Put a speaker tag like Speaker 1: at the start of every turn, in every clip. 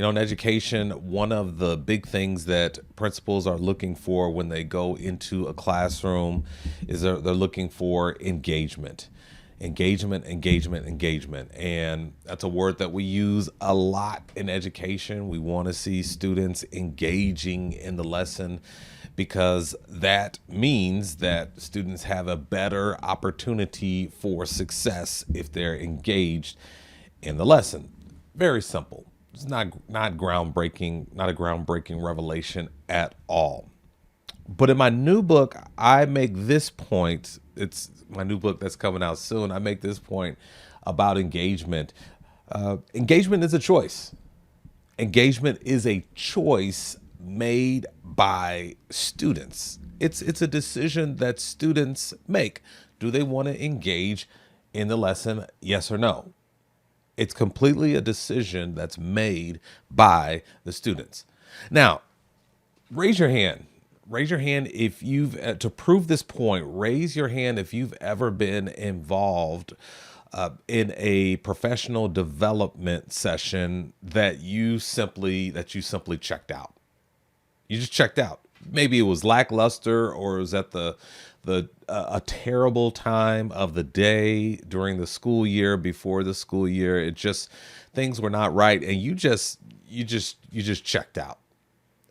Speaker 1: In education, one of the big things that principals are looking for when they go into a classroom is they're looking for engagement. Engagement, engagement, engagement. And that's a word that we use a lot in education. We want to see students engaging in the lesson because that means that students have a better opportunity for success if they're engaged in the lesson. Very simple. It's not groundbreaking, not a groundbreaking revelation at all. But in my new book, I make this point. It's my new book that's coming out soon. I make this point about engagement. Engagement is a choice. Engagement is a choice made by students. It's a decision that students make. Do they want to engage in the lesson? Yes or no? It's completely a decision that's made by the students. Now, raise your hand. Raise your hand if you've, to prove this point, raise your hand if you've ever been involved in a professional development session that you simply checked out. You just checked out. Maybe it was lackluster, or it was at the a terrible time of the day during the school year, before the school year. It just, things were not right, and you just checked out.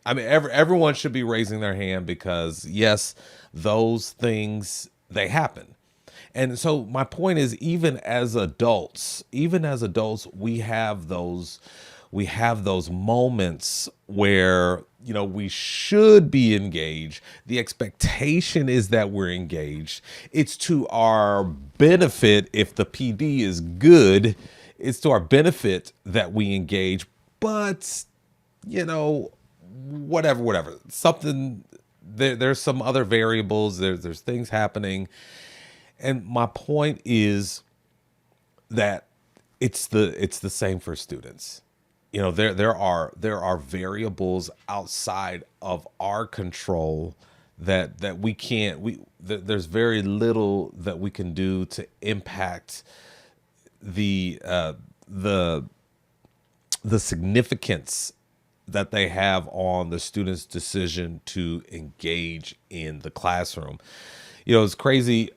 Speaker 1: I mean, everyone should be raising their hand because yes, those things, they happen. And so my point is, even as adults, we have those moments where, we should be engaged. The expectation is that we're engaged. It's to our benefit if the PD is good. It's to our benefit that we engage. But, whatever. Something there's some other variables. There's things happening. And my point is that it's the same for students. There are variables outside of our control that we can't we there's very little that we can do to impact the the the significance that they have on the student's decision to engage in the classroom. It's crazy.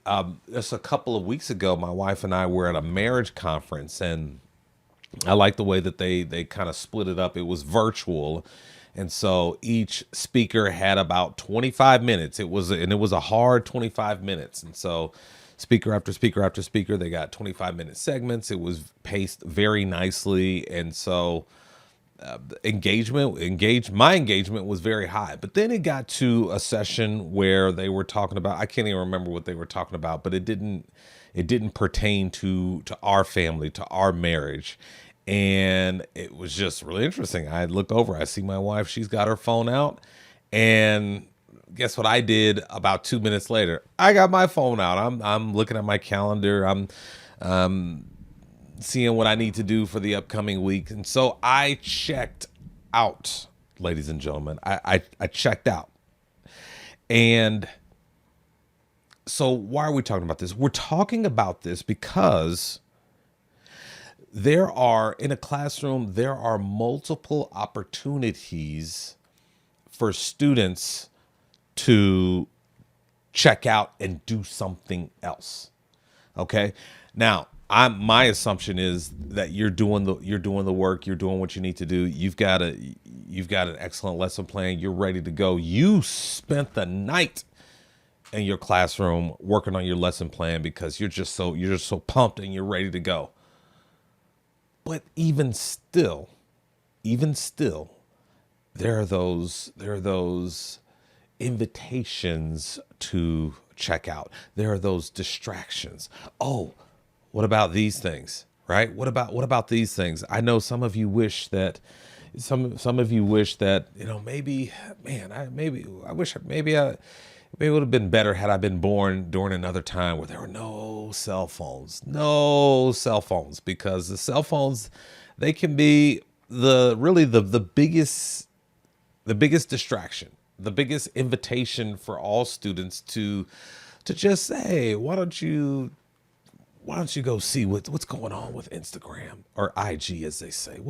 Speaker 1: Just a couple of weeks ago, my wife and I were at a marriage conference, and I like the way that they kind of split it up. It was virtual, and so each speaker had about 25 minutes. It was a hard 25 minutes, and so speaker after speaker after speaker, they got 25-minute segments. It was paced very nicely, and so my engagement was very high. But then it got to a session where they were talking about, I can't even remember what they were talking about, but it didn't pertain to our family, to our marriage. And it was just really interesting. I look over, I see my wife, she's got her phone out, and guess what I did about 2 minutes later? I got my phone out. I'm looking at my calendar. I'm seeing what I need to do for the upcoming week. And so I checked out, ladies and gentlemen. I checked out. And so why are we talking about this? We're talking about this because in a classroom, there are multiple opportunities for students to check out and do something else. Okay. Now, my assumption is that you're doing the work, you're doing what you need to do. You've got an excellent lesson plan. You're ready to go. You spent the night in your classroom working on your lesson plan because you're just so pumped and you're ready to go. But even still, there are those invitations to check out. There are those distractions. Oh, what about these things? Right? What about these things? I know some of you wish that maybe, man, I wish maybe it would have been better had I been born during another time where there were no cell phones. No cell phones, because the cell phones, they can be the biggest distraction, the biggest invitation for all students to just say, why don't you go see what's going on with Instagram or IG, as they say?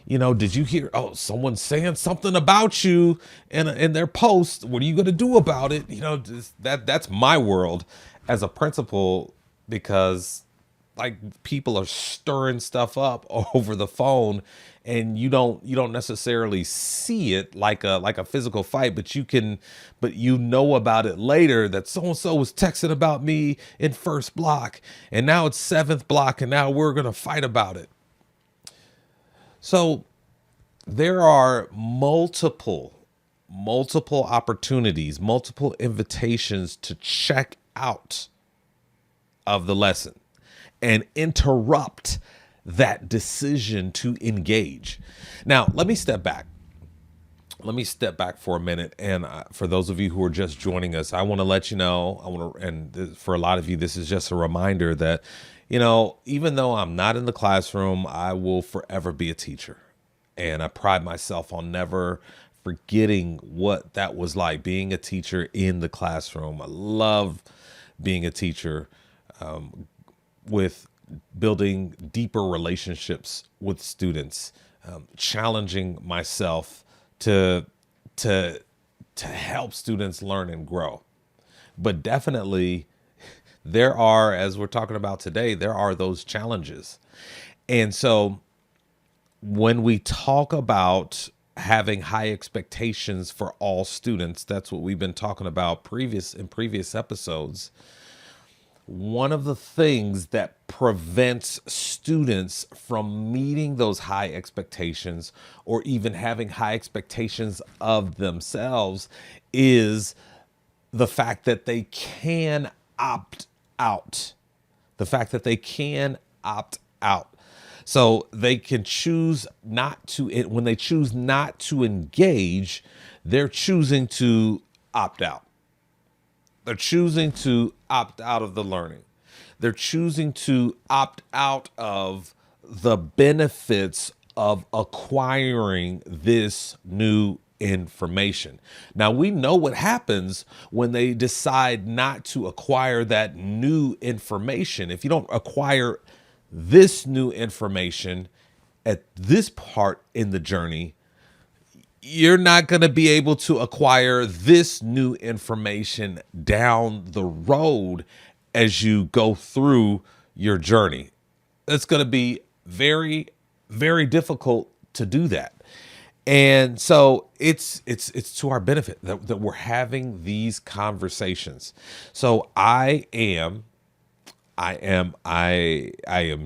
Speaker 1: Did you hear? Oh, someone's saying something about you in their post. What are you going to do about it? That's my world as a principal, because like people are stirring stuff up over the phone, and you don't necessarily see it like a physical fight, but you know about it later, that so and so was texting about me in first block, and now it's seventh block, and now we're gonna fight about it. So there are multiple opportunities, multiple invitations to check out of the lesson and interrupt that decision to engage. Now, let me step back. Let me step back for a minute. And for those of you who are just joining us, I want to let you know, for a lot of you, this is just a reminder that, even though I'm not in the classroom, I will forever be a teacher. And I pride myself on never forgetting what that was like, being a teacher in the classroom. I love being a teacher, with building deeper relationships with students, challenging myself to help students learn and grow. But definitely there are, as we're talking about today, there are those challenges. And so when we talk about having high expectations for all students, that's what we've been talking about in previous episodes. One of the things that prevents students from meeting those high expectations, or even having high expectations of themselves, is the fact that they can opt out. The fact that they can opt out. So they can choose not to, when they choose not to engage, they're choosing to opt out. They're choosing to opt out of the learning. They're choosing to opt out of the benefits of acquiring this new information. Now, we know what happens when they decide not to acquire that new information. If you don't acquire this new information at this part in the journey, you're not going to be able to acquire this new information down the road as you go through your journey. It's going to be very, very difficult to do that. And so it's to our benefit that we're having these conversations. So I am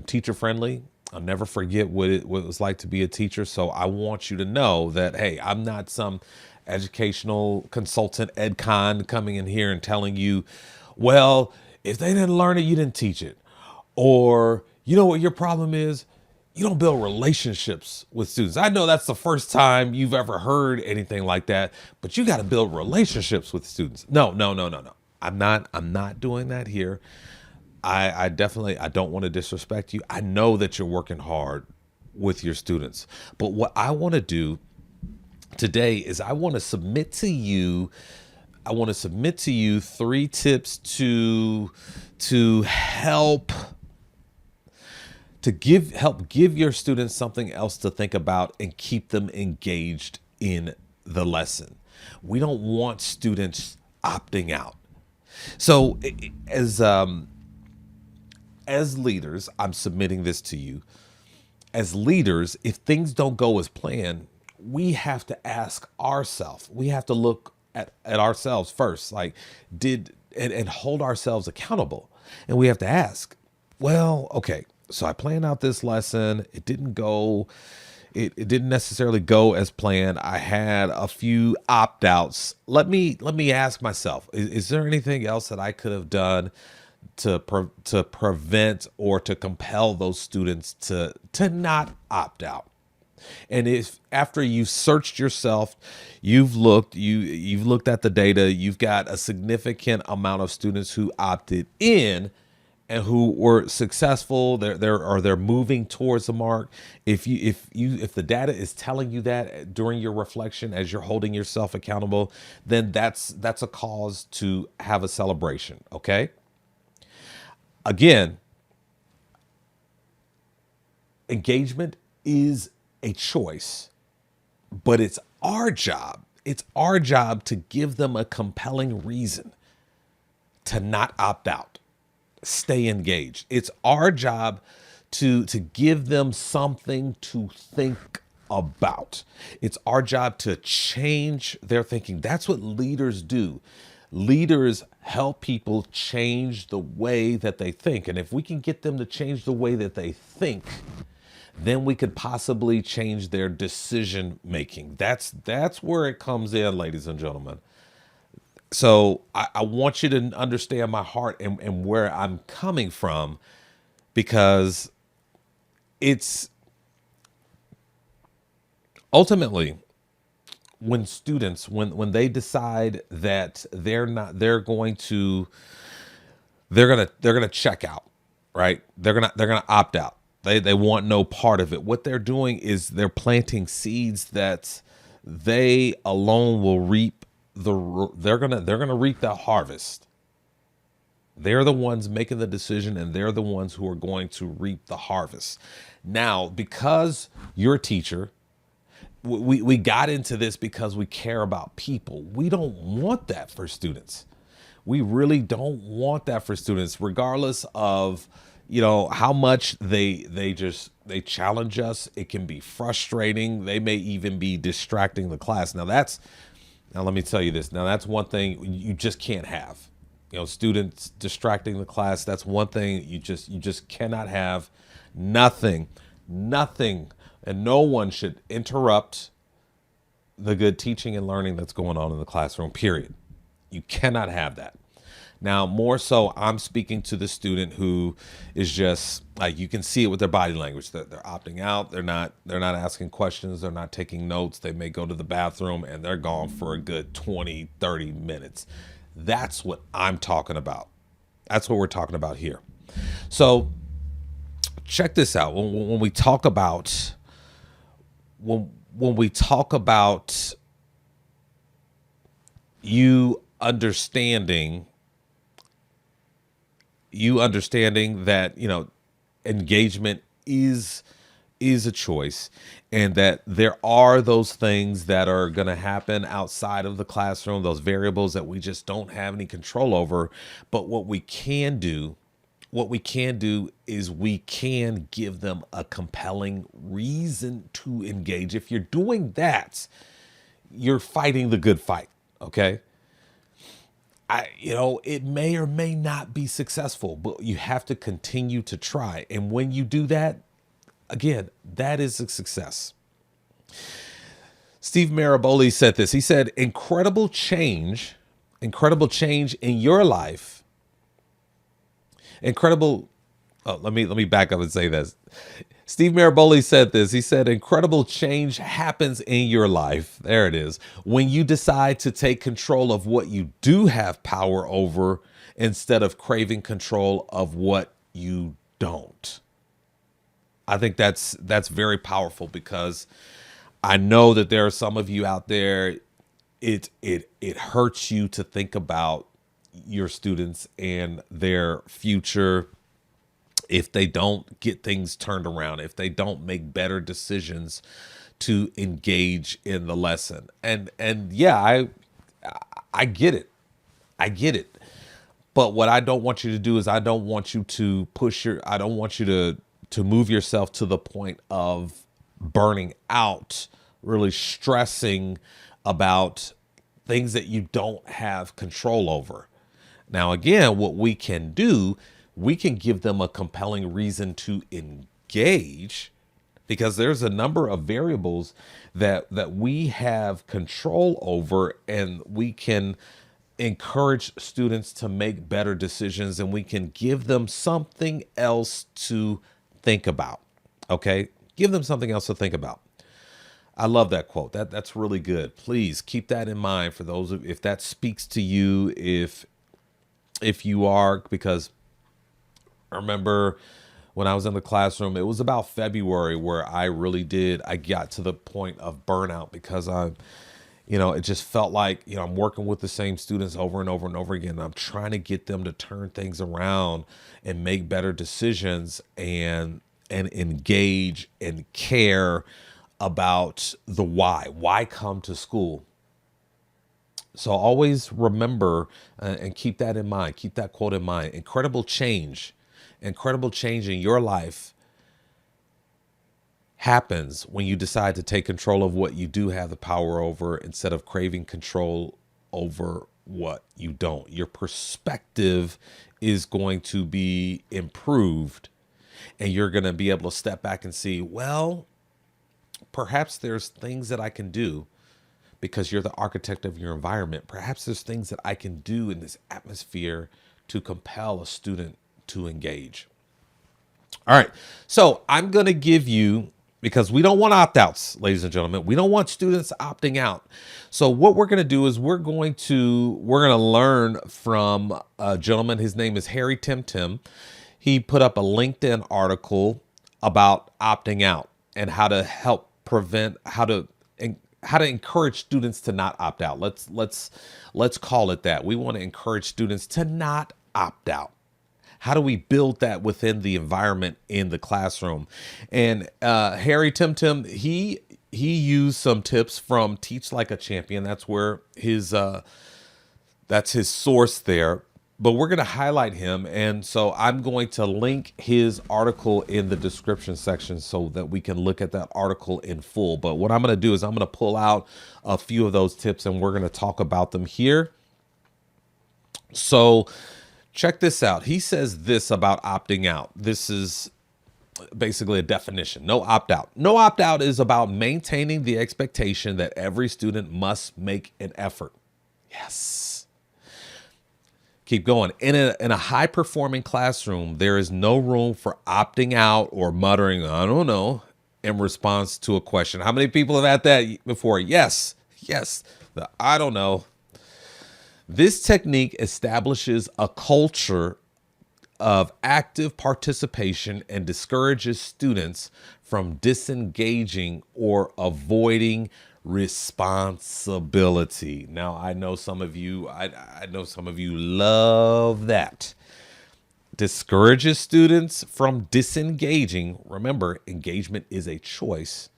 Speaker 1: teacher friendly. I'll never forget what it was like to be a teacher. So I want you to know that, hey, I'm not some educational consultant, EdCon, coming in here and telling you, well, if they didn't learn it, you didn't teach it. Or, you know what your problem is? You don't build relationships with students. I know that's the first time you've ever heard anything like that, but you got to build relationships with students. No. I'm not doing that here. I don't want to disrespect you. I know that you're working hard with your students, but what I want to do today is I want to submit to you 3 tips to help give your students something else to think about and keep them engaged in the lesson. We don't want students opting out. So as leaders, I'm submitting this to you. As leaders, if things don't go as planned, we have to ask ourselves. We have to look at ourselves first, like and hold ourselves accountable. And we have to ask, well, okay, so I planned out this lesson. It didn't necessarily go as planned. I had a few opt-outs. Let me ask myself, is there anything else that I could have done to prevent or to compel those students to not opt out? And if after you've searched yourself, you've looked at the data, you've got a significant amount of students who opted in and who were successful, they're moving towards the mark. If the data is telling you that during your reflection as you're holding yourself accountable, then that's a cause to have a celebration. Okay. Again, Engagement is a choice, but it's our job. It's our job to give them a compelling reason to not opt out, stay engaged. It's our job to give them something to think about. It's our job to change their thinking. That's what leaders do. Leaders help people change the way that they think. And if we can get them to change the way that they think, then we could possibly change their decision making. That's where it comes in, ladies and gentlemen. So I want you to understand my heart and where I'm coming from, because it's ultimately when students, when they decide that they're going to check out, right? They're going to opt out. They want no part of it. What they're doing is they're planting seeds that they alone will reap they're going to reap the harvest. They're the ones making the decision, and they're the ones who are going to reap the harvest. Now, because you're a teacher, we got into this because we care about people. We don't want that for students. We really don't want that for students, regardless of, how much they challenge us. It can be frustrating. They may even be distracting the class. Now let me tell you this. Now that's one thing you just can't have. Students distracting the class. That's one thing you just cannot have. Nothing, and no one should interrupt the good teaching and learning that's going on in the classroom, period. You cannot have that. Now, more so, I'm speaking to the student who is just like, you can see it with their body language. They're opting out. They're not asking questions. They're not taking notes. They may go to the bathroom and they're gone for a good 20, 30 minutes. That's what I'm talking about. That's what we're talking about here. So check this out. When we talk about you understanding that engagement is a choice, and that there are those things that are going to happen outside of the classroom, those variables that we just don't have any control over. But what we can do is we can give them a compelling reason to engage. If you're doing that, you're fighting the good fight. Okay. It may or may not be successful, but you have to continue to try. And when you do that, again, that is a success. Steve Maraboli said this. He said, incredible change in your life. Let me back up and say this. Steve Maraboli said this. He said, incredible change happens in your life. There it is. When you decide to take control of what you do have power over, instead of craving control of what you don't. I think that's very powerful, because I know that there are some of you out there, it hurts you to think about your students and their future. If they don't get things turned around, if they don't make better decisions to engage in the lesson. And yeah, I get it. But what I don't want you to do is I don't want you to move yourself to the point of burning out, really stressing about things that you don't have control over. Now, again, what we can do, we can give them a compelling reason to engage, because there's a number of variables that we have control over, and we can encourage students to make better decisions, and we can give them something else to think about. Okay? Give them something else to think about. I love that quote. That's really good. Please keep that in mind for those if that speaks to you, if you are, because I remember when I was in the classroom, it was about February where I got to the point of burnout, because it just felt like, I'm working with the same students over and over and over again. I'm trying to get them to turn things around and make better decisions. And and engage and care about the why. Why come to school? So always remember and keep that in mind. Keep that quote in mind. Incredible change in your life happens when you decide to take control of what you do have the power over instead of craving control over what you don't. Your perspective is going to be improved, and you're going to be able to step back and see, well, perhaps there's things that I can do because you're the architect of your environment. Perhaps there's things that I can do in this atmosphere to compel a student to engage. All right. So I'm going to give you, because we don't want opt-outs, ladies and gentlemen. We don't want students opting out. So what we're going to do is we're going to learn from a gentleman. His name is Harry Timtim. He put up a LinkedIn article about opting out and how to help prevent, how to encourage students to not opt out. Let's call it that. We want to encourage students to not opt out. How do we build that within the environment in the classroom? And Harry Timtim, he used some tips from Teach Like a Champion. That's where that's his source there. But we're going to highlight him. And so I'm going to link his article in the description section so that we can look at that article in full. But what I'm going to do is I'm going to pull out a few of those tips and we're going to talk about them here. So check this out. He says this about opting out. This is basically a definition. No opt-out. No opt-out is about maintaining the expectation that every student must make an effort. Yes. Keep going. In a high-performing classroom, there is no room for opting out or muttering, I don't know, in response to a question. How many people have had that before? Yes. Yes. I don't know. This technique establishes a culture of active participation and discourages students from disengaging or avoiding responsibility. Now, I know some of you, I know some of you love that. Discourages students from disengaging. Remember, engagement is a choice.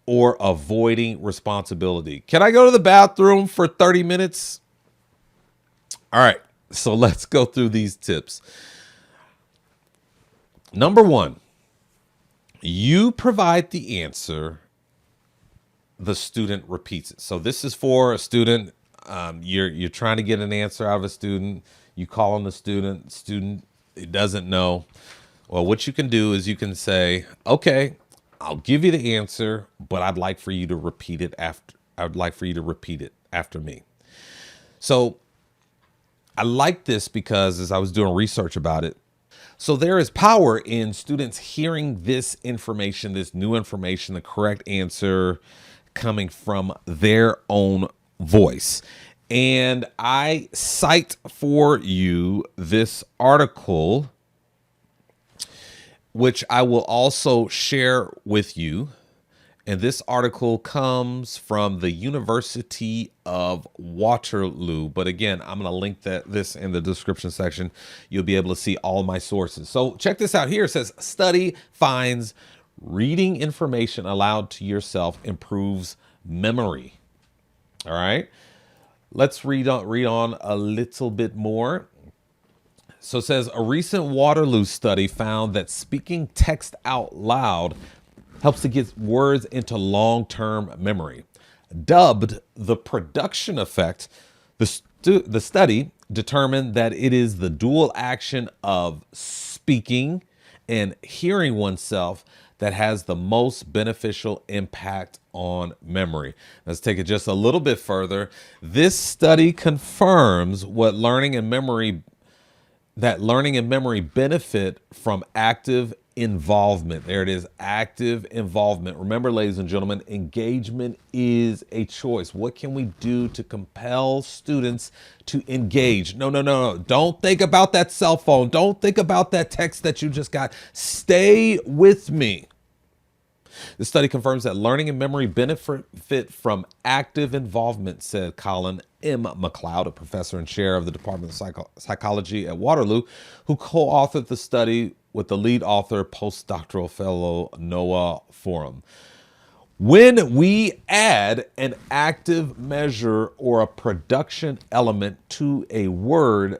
Speaker 1: Or avoiding responsibility. Can I go to the bathroom for 30 minutes? All right, so let's go through these tips. Number one, you provide the answer, the student repeats it. So this is for a student. You're trying to get an answer out of a student. You call on the student it doesn't know. Well, what you can do is you can say, okay, I'll give you the answer, but I'd like for you to repeat it after me. So I like this because as I was doing research about it, so there is power in students hearing this information, this new information, the correct answer coming from their own voice. And I cite for you this article, which I will also share with you. And this article comes from the University of Waterloo. But again, I'm going to link this in the description section. You'll be able to see all my sources. So check this out here. It says, study finds reading information aloud to yourself improves memory. All right. Let's read on a little bit more. So it says, a recent Waterloo study found that speaking text out loud helps to get words into long-term memory. Dubbed the production effect, the study determined that it is the dual action of speaking and hearing oneself that has the most beneficial impact on memory. Let's take it just a little bit further. This study confirms what learning and memory benefit from active involvement. There it is, active involvement. Remember, ladies and gentlemen, engagement is a choice. What can we do to compel students to engage? No. Don't think about that cell phone. Don't think about that text that you just got. Stay with me. The study confirms that learning and memory benefit from active involvement, said Colin M. McLeod, a professor and chair of the Department of Psychology at Waterloo, who co-authored the study with the lead author, postdoctoral fellow Noah Forum. When we add an active measure or a production element to a word,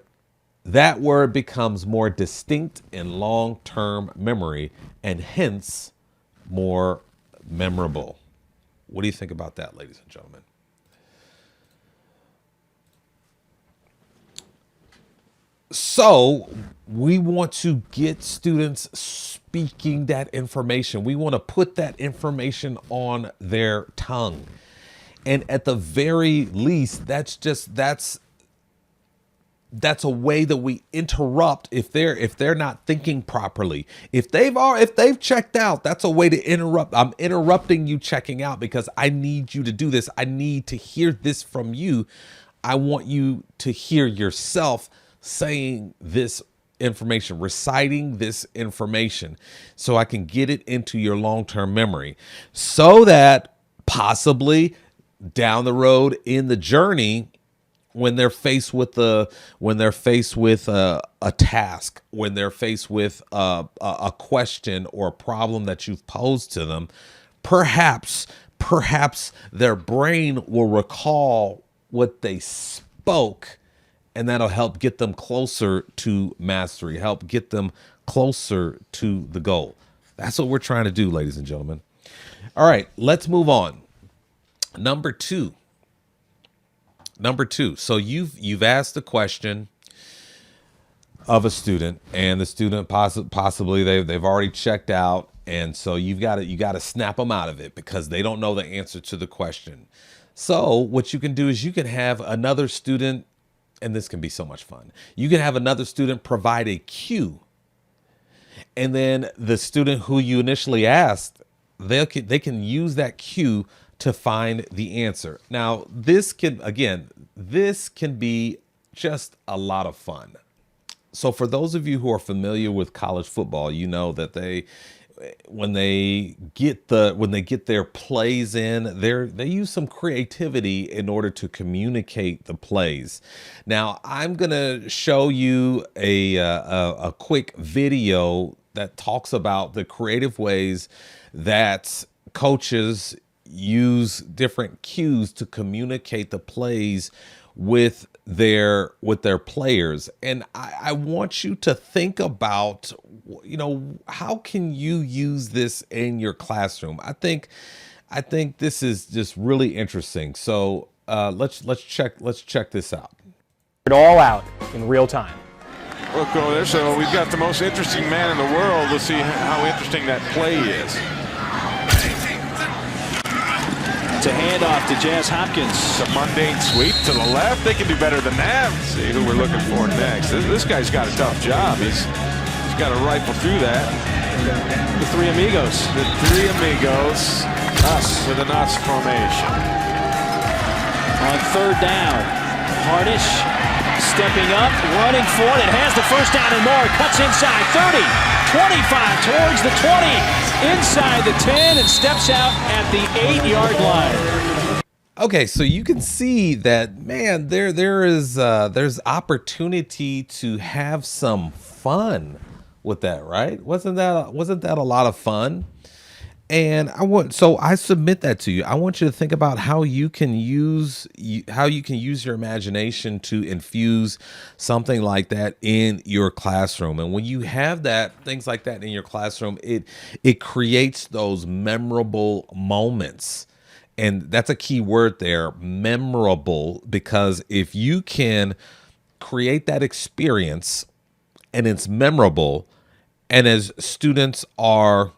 Speaker 1: that word becomes more distinct in long-term memory and hence more memorable. What do you think about that, ladies and gentlemen? So we want to get students speaking that information. We want to put that information on their tongue. And at the very least, that's a way that we interrupt if they're not thinking properly. If they've checked out, that's a way to interrupt. I'm interrupting you checking out because I need you to do this. I need to hear this from you. I want you to hear yourself saying this information, reciting this information, so I can get it into your long-term memory, so that possibly down the road in the journey, when they're faced with a task, when they're faced with a question or a problem that you've posed to them, perhaps their brain will recall what they spoke, and that'll help get them closer to mastery, help get them closer to the goal. That's what we're trying to do, ladies and gentlemen. All right, let's move on. Number two. So you've asked a question of a student, and the student possibly they've already checked out, and so you got to snap them out of it because they don't know the answer to the question. So what you can do is you can have another student, and this can be so much fun. You can have another student provide a cue, and then the student who you initially asked, they can use that cue to find the answer. Now, this can be just a lot of fun. So for those of you who are familiar with college football, you know that when they get their plays in, they use some creativity in order to communicate the plays. Now, I'm gonna show you a quick video that talks about the creative ways that coaches use different cues to communicate the plays with their players. And I want you to think about, how can you use this in your classroom? I think this is just really interesting. So let's check this out.
Speaker 2: It all out in real time.
Speaker 3: We'll go there. So we've got the most interesting man in the world. Let's see how interesting that play is.
Speaker 4: It's a handoff to Jazz Hopkins.
Speaker 3: A mundane sweep to the left. They can do better than that. See who we're looking for next. This guy's got a tough job. He's got to rifle through that.
Speaker 4: The three amigos.
Speaker 3: The three amigos. Us with an us formation.
Speaker 4: On third down, Harnish stepping up, running for it. It has the first down and more. Cuts inside 30, 25 towards the 20. Inside the 10 and steps out at the 8-yard line.
Speaker 1: Okay, so you can see that, man, there's opportunity to have some fun with that, right? Wasn't that a lot of fun? And I submit that to you. I want you to think about how you can use your imagination to infuse something like that in your classroom. And when you have things like that in your classroom, it creates those memorable moments. And that's a key word there, memorable, because if you can create that experience and it's memorable, and as students are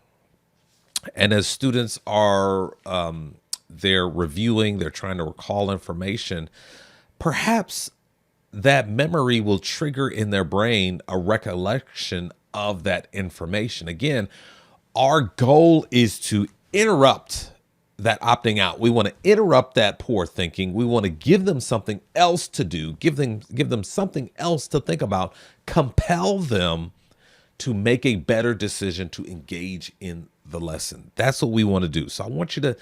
Speaker 1: they're reviewing, they're trying to recall information, perhaps that memory will trigger in their brain a recollection of that information. Again, our goal is to interrupt that opting out. We want to interrupt that poor thinking. We want to give them something else to do, give them something else to think about, compel them to make a better decision to engage in the lesson. That's what we want to do. So I want you to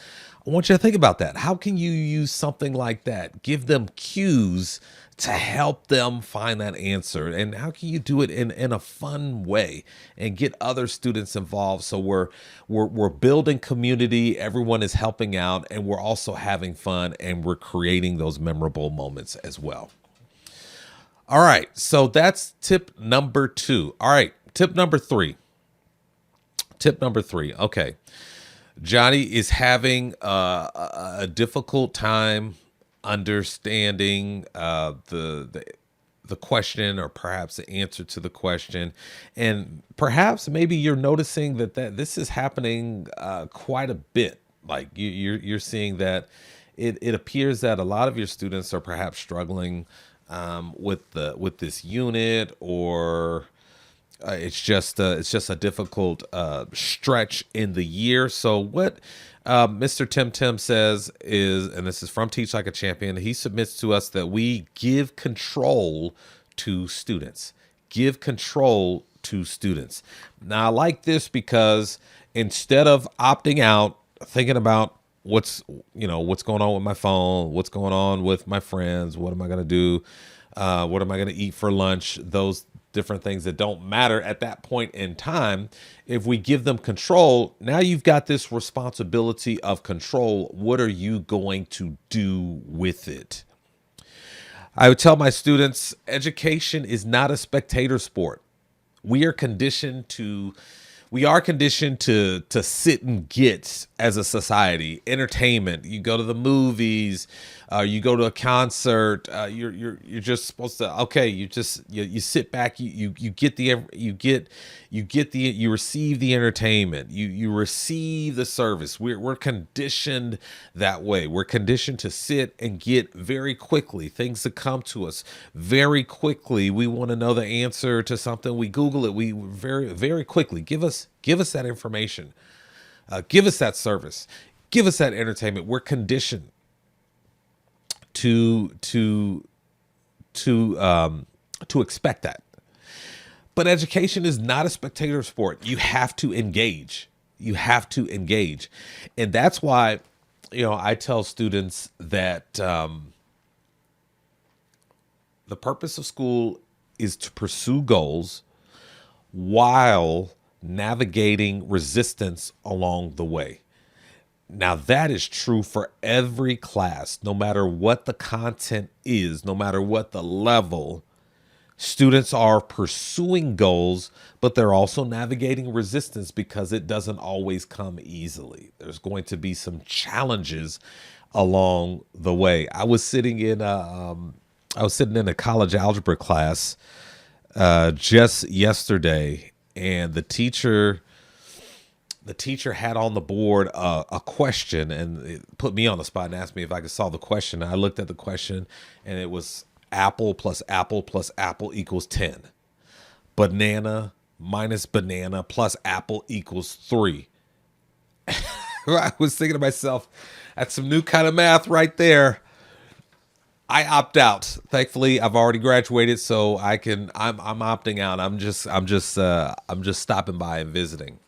Speaker 1: think about that. How can you use something like that? Give them cues to help them find that answer. And how can you do it in a fun way and get other students involved? So we're building community, everyone is helping out, and we're also having fun, and we're creating those memorable moments as well. All right, so that's tip number 2. All right, tip number 3. Okay. Johnny is having a difficult time understanding the question, or perhaps the answer to the question, and perhaps maybe you're noticing that this is happening quite a bit. Like you're seeing that it appears that a lot of your students are perhaps struggling with this unit, or it's just a difficult stretch in the year. So what Mr. Tim says is, and this is from Teach Like a Champion, he submits to us that we give control to students. Give control to students. Now I like this because instead of opting out, thinking about what's going on with my phone, what's going on with my friends, what am I going to do, what am I going to eat for lunch, those different things that don't matter at that point in time. If we give them control, now you've got this responsibility of control. What are you going to do with it? I would tell my students, education is not a spectator sport. We are conditioned to sit and get as a society. Entertainment. You go to the movies, you go to a concert. You're just supposed to. You sit back. You receive the entertainment. You receive the service. We're conditioned that way. We're conditioned to sit and get very quickly things that come to us very quickly. We want to know the answer to something. We Google it. We very, very quickly give us that information. Give us that service. Give us that entertainment. We're conditioned to expect that. But education is not a spectator sport. You have to engage. And that's why, I tell students that the purpose of school is to pursue goals while navigating resistance along the way. Now, that is true for every class, no matter what the content is, no matter what the level. Students are pursuing goals, but they're also navigating resistance because it doesn't always come easily. There's going to be some challenges along the way. I was sitting in a college algebra class just yesterday, and the teacher had on the board a question, and it put me on the spot and asked me if I could solve the question. I looked at the question, and it was apple plus apple plus apple equals 10. Banana minus banana plus apple equals 3. I was thinking to myself, that's some new kind of math right there. I opt out. Thankfully, I've already graduated, so I'm opting out. I'm just stopping by and visiting.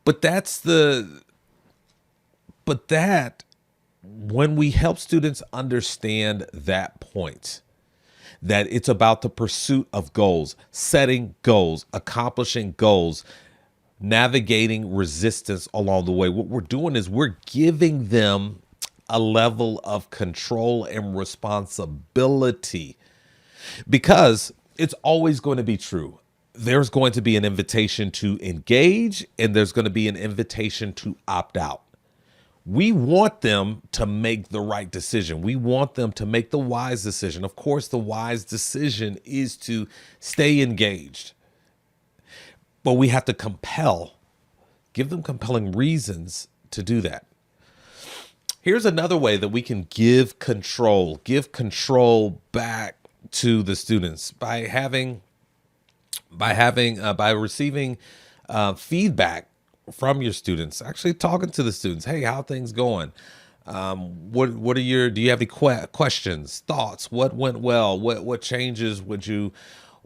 Speaker 1: But when we help students understand that point, that it's about the pursuit of goals, setting goals, accomplishing goals, navigating resistance along the way, what we're doing is we're giving them a level of control and responsibility, because it's always going to be true. There's going to be an invitation to engage, and there's going to be an invitation to opt out. We want them to make the right decision. We want them to make the wise decision. Of course, the wise decision is to stay engaged, but we have to give them compelling reasons to do that. Here's another way that we can give control back to the students by receiving feedback from your students, actually talking to the students. Hey, how are things going? Do you have any questions, thoughts? What went well? What changes would you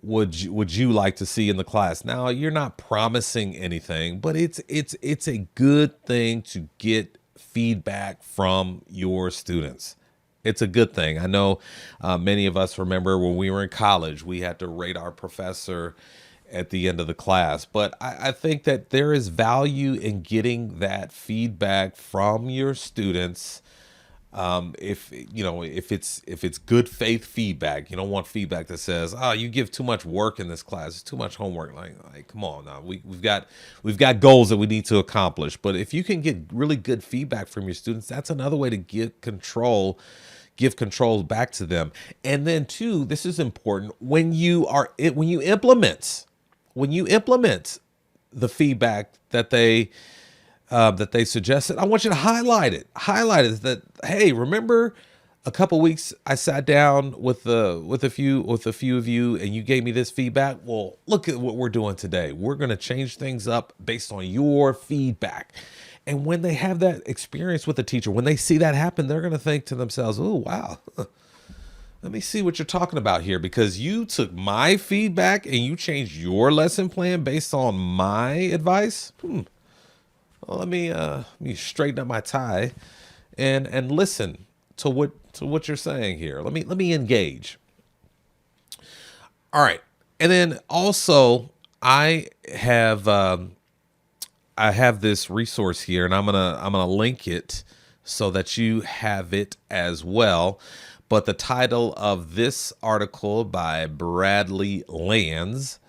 Speaker 1: would you like to see in the class? Now, you're not promising anything, but it's a good thing to get feedback from your students. It's a good thing. I know many of us remember when we were in college, we had to rate our professor at the end of the class. But I think that there is value in getting that feedback from your students. If it's good faith feedback, you don't want feedback that says, "Oh, you give too much work in this class. It's too much homework." Like, come on now. We've got goals that we need to accomplish. But if you can get really good feedback from your students, that's another way to give control back to them. And then too, this is important, when you implement the feedback that they suggested, I want you to highlight it. That, hey, remember a couple weeks I sat down with a few of you and you gave me this feedback. Well, look at what we're doing today. We're going to change things up based on your feedback. And when they have that experience with the teacher, when they see that happen, they're going to think to themselves, "Oh, wow. Let me see what you're talking about here, because you took my feedback and you changed your lesson plan based on my advice. Well, let me straighten up my tie and listen to what you're saying here. Let me engage." All right. And then also I have this resource here, and I'm gonna link it so that you have it as well. But the title of this article by Bradley Lands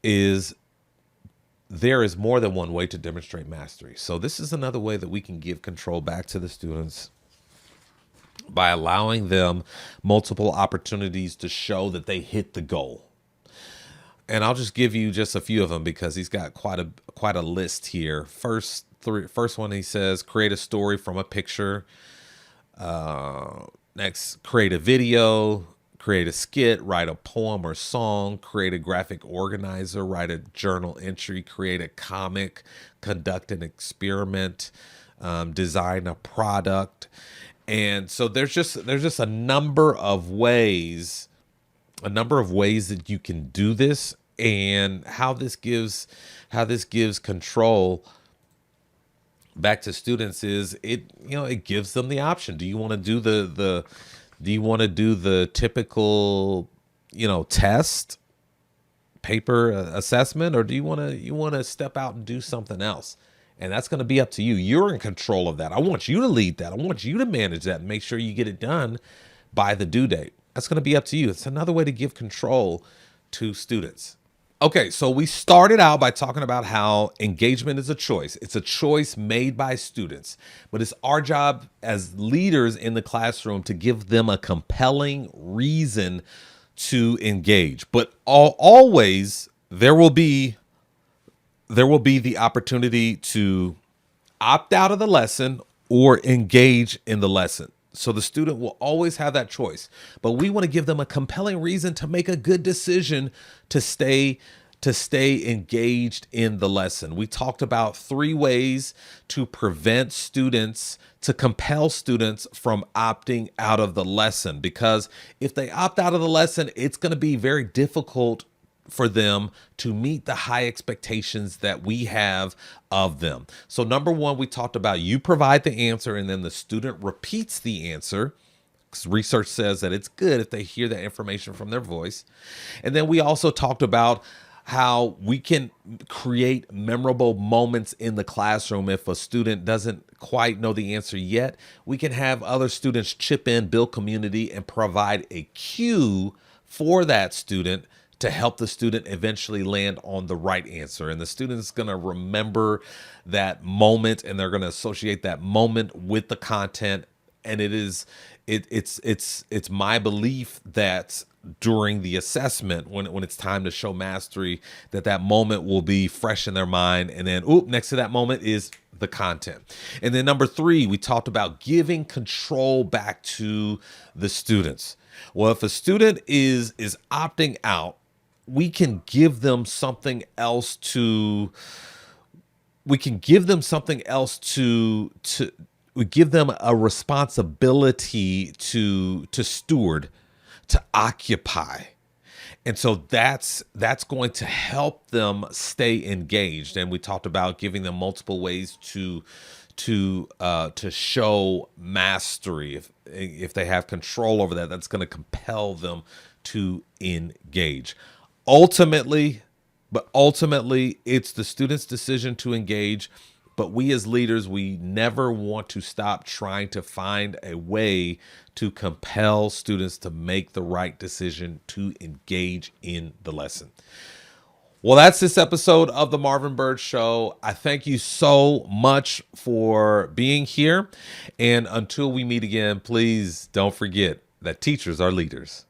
Speaker 1: is "There is More Than One Way to Demonstrate Mastery." So this is another way that we can give control back to the students by allowing them multiple opportunities to show that they hit the goal. And I'll just give you just a few of them because he's got quite a list here. First one, he says, create a story from a picture. Next, create a video, create a skit, write a poem or song, create a graphic organizer, write a journal entry, create a comic, conduct an experiment, design a product. And so there's just a number of ways that you can do this, and how this gives control back to students is it gives them the option. Do you want to do the typical test paper assessment, or do you want to step out and do something else? And that's going to be up to you. You're in control of that. I want you to lead that. I want you to manage that and make sure you get it done by the due date. That's going to be up to you. It's another way to give control to students. Okay, so we started out by talking about how engagement is a choice. It's a choice made by students, but it's our job as leaders in the classroom to give them a compelling reason to engage. But always there will be the opportunity to opt out of the lesson or engage in the lesson. So the student will always have that choice, but we want to give them a compelling reason to make a good decision to stay engaged in the lesson. We talked about 3 ways to compel students from opting out of the lesson, because if they opt out of the lesson, it's going to be very difficult for them to meet the high expectations that we have of them. So number 1, we talked about you provide the answer and then the student repeats the answer, because research says that it's good if they hear that information from their voice. And then we also talked about how we can create memorable moments in the classroom. If a student doesn't quite know the answer yet, we can have other students chip in, build community, and provide a cue for that student to help the student eventually land on the right answer. And the student's going to remember that moment, and they're going to associate that moment with the content. And it's my belief that during the assessment, when it's time to show mastery, that moment will be fresh in their mind. And then, next to that moment is the content. And then number 3, we talked about giving control back to the students. Well, if a student is opting out, we can give them something else to we give them a responsibility to steward, to occupy. And so that's going to help them stay engaged. And we talked about giving them multiple ways to show mastery. If they have control over that, that's going to compel them to engage. Ultimately, it's the student's decision to engage. But we as leaders, we never want to stop trying to find a way to compel students to make the right decision to engage in the lesson. Well, that's this episode of the Marvin Bird Show. I thank you so much for being here. And until we meet again, please don't forget that teachers are leaders.